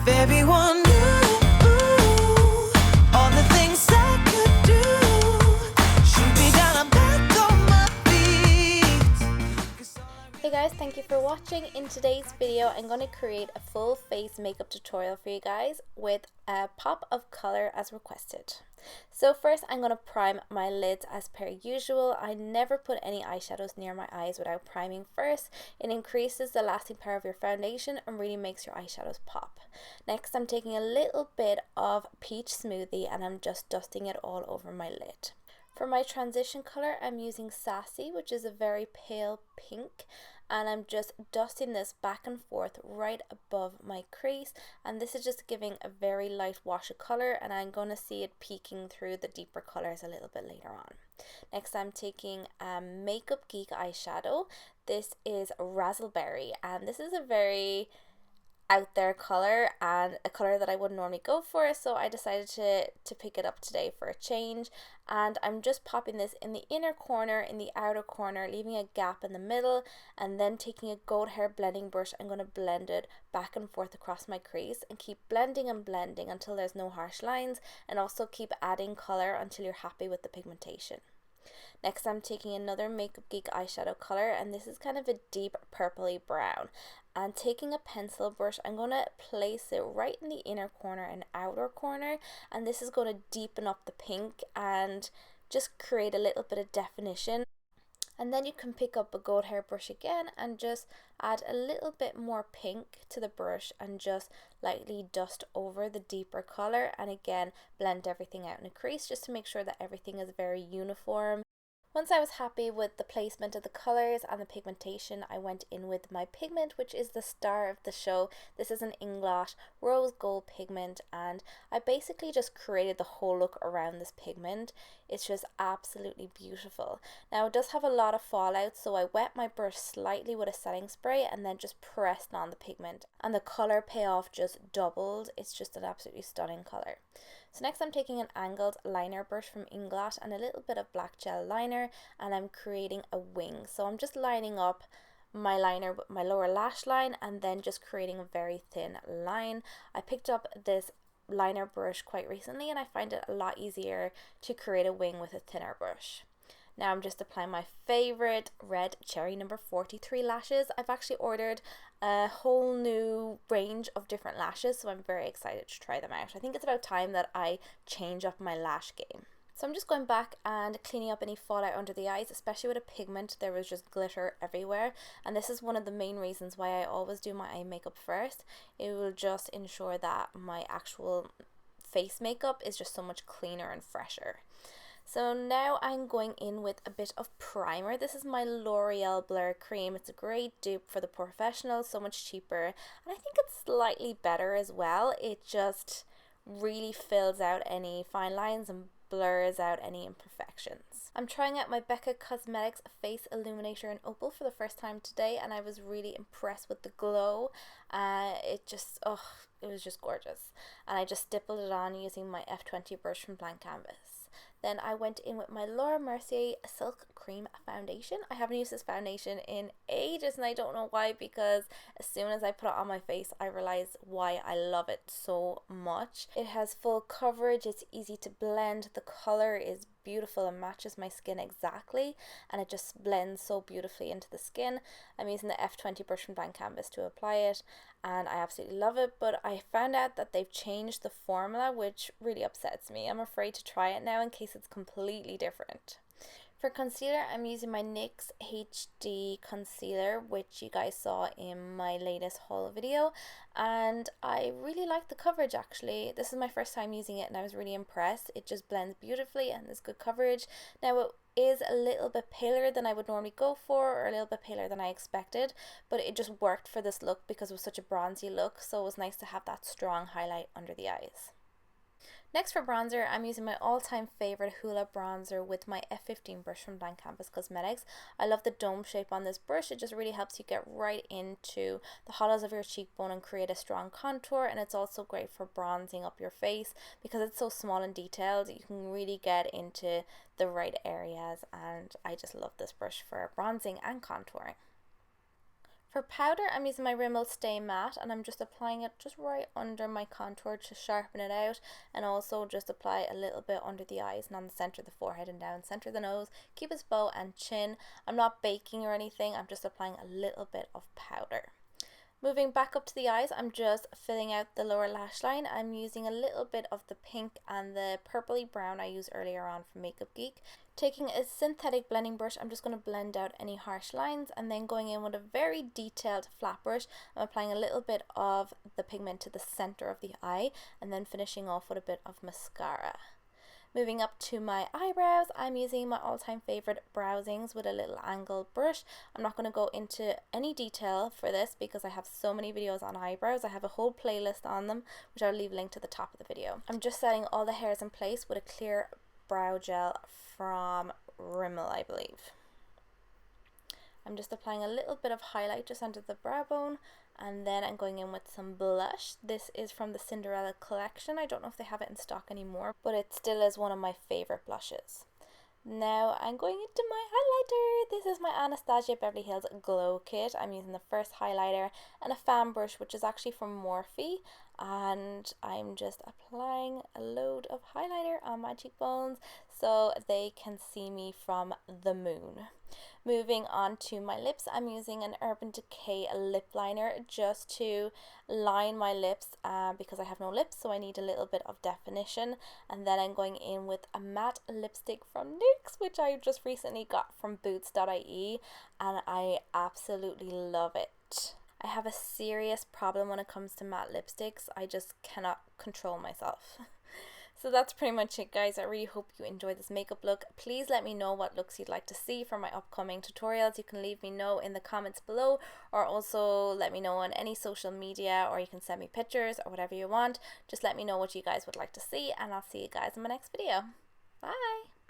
If everyone knew all the things I could do, shoot me down, I'm back on my feet. 'Cause all I Hey guys, thank you for watching. In today's video, I'm going to create a full face makeup tutorial for you guys with a pop of color as requested. So first, I'm going to prime my lids as per usual. I never put any eyeshadows near my eyes without priming first. It increases the lasting power of your foundation and really makes your eyeshadows pop. Next, I'm taking a little bit of Peach Smoothie and I'm just dusting it all over my lid. For my transition color, I'm using Sassy, which is a very pale pink, and I'm just dusting this back and forth right above my crease, and this is just giving a very light wash of color, and I'm going to see it peeking through the deeper colors a little bit later on. Next, I'm taking Makeup Geek eyeshadow. This is Razzleberry, and this is a very out there color and a color that I wouldn't normally go for, so I decided to pick it up today for a change. And I'm just popping this in the inner corner, in the outer corner, leaving a gap in the middle, and then taking a goat hair blending brush, I'm going to blend it back and forth across my crease and keep blending and blending until there's no harsh lines, and also keep adding color until you're happy with the pigmentation. Next, I'm taking another Makeup Geek eyeshadow color, and this is kind of a deep purpley brown. And taking a pencil brush, I'm going to place it right in the inner corner and outer corner, and this is going to deepen up the pink and just create a little bit of definition. And then you can pick up a goat hair brush again and just add a little bit more pink to the brush and just lightly dust over the deeper color, and again blend everything out in a crease just to make sure that everything is very uniform. Once I was happy with the placement of the colors and the pigmentation, I went in with my pigment, which is the star of the show. This is an Inglot rose gold pigment, and I basically just created the whole look around this pigment. It's just absolutely beautiful. Now, it does have a lot of fallout, so I wet my brush slightly with a setting spray and then just pressed on the pigment, and the color payoff just doubled. It's just an absolutely stunning color. So next, I'm taking an angled liner brush from Inglot and a little bit of black gel liner, and I'm creating a wing. So I'm just lining up my liner with my lower lash line and then just creating a very thin line. I picked up this liner brush quite recently, and I find it a lot easier to create a wing with a thinner brush. Now I'm just applying my favorite red cherry number 43 lashes. I've actually ordered a whole new range of different lashes, so I'm very excited to try them out. I think it's about time that I change up my lash game. So I'm just going back and cleaning up any fallout under the eyes, especially with a pigment. There was just glitter everywhere, and this is one of the main reasons why I always do my eye makeup first. It will just ensure that my actual face makeup is just so much cleaner and fresher. So now I'm going in with a bit of primer. This is my L'Oreal Blur Cream. It's a great dupe for the professional, so much cheaper, and I think it's slightly better as well. It just really fills out any fine lines and blurs out any imperfections. I'm trying out my BECCA Cosmetics Face Illuminator in Opal for the first time today, and I was really impressed with the glow. It was just gorgeous. And I just stippled it on using my F20 brush from Blank Canvas. Then I went in with my MERCIER Silk Cream Foundation. I haven't used this foundation in ages, and I don't know why, because as soon as I put it on my face, I realized why I love it so much. It has full coverage, it's easy to blend, the color is beautiful and matches my skin exactly, and it just blends so beautifully into the skin. I'm using the F20 brush from Blank Canvas to apply it, and I absolutely love it, but I found out that they've changed the formula, which really upsets me. I'm afraid to try it now in case it's completely different. For concealer, I'm using my NYX HD concealer, which you guys saw in my latest haul video, and I really like the coverage actually. This is my first time using it and I was really impressed. It just blends beautifully and there's good coverage. Now it is a little bit paler than I would normally go for, or a little bit paler than I expected, but it just worked for this look because it was such a bronzy look, so it was nice to have that strong highlight under the eyes. Next for bronzer, I'm using my all-time favorite HOOLA bronzer with my F15 brush from Blank Canvas Cosmetics. I love the dome shape on this brush. It just really helps you get right into the hollows of your cheekbone and create a strong contour, and it's also great for bronzing up your face because it's so small and detailed. You can really get into the right areas, and I just love this brush for bronzing and contouring. For powder, I'm using my Rimmel Stay Matte, and I'm just applying it just right under my contour to sharpen it out, and also just apply a little bit under the eyes and on the center of the forehead and down center of the nose, cupid's bow and chin. I'm not baking or anything, I'm just applying a little bit of powder. Moving back up to the eyes, I'm just filling out the lower lash line. I'm using a little bit of the pink and the purpley brown I used earlier on from MakeupGeek. Taking a synthetic blending brush, I'm just going to blend out any harsh lines, and then going in with a very detailed flat brush, I'm applying a little bit of the pigment to the center of the eye, and then finishing off with a bit of mascara. Moving up to my eyebrows, I'm using my all-time favorite BROWZINGS with a little angled brush. I'm not going to go into any detail for this because I have so many videos on eyebrows. I have a whole playlist on them, which I'll leave linked to the top of the video. I'm just setting all the hairs in place with a clear brow gel from RIMMEL, I believe. I'm just applying a little bit of highlight just under the brow bone, and then I'm going in with some blush. This is from the Cinderella collection. I don't know if they have it in stock anymore, but it still is one of my favorite blushes. Now I'm going into my highlighter. This is my Anastasia Beverly Hills Glow Kit. I'm using the first highlighter and a fan brush, which is actually from Morphe, and I'm just applying a load of highlighter on my cheekbones so they can see me from the moon. Moving on to my lips, I'm using an Urban Decay lip liner just to line my lips because I have no lips, so I need a little bit of definition. And then I'm going in with a matte lipstick from NYX, which I just recently got from boots.ie, and I absolutely love it. I have a serious problem when it comes to matte lipsticks. I just cannot control myself. So that's pretty much it, guys. I really hope you enjoyed this makeup look. Please let me know what looks you'd like to see from my upcoming tutorials. You can leave me know in the comments below, or also let me know on any social media, or you can send me pictures or whatever you want. Just let me know what you guys would like to see, and I'll see you guys in my next video. Bye!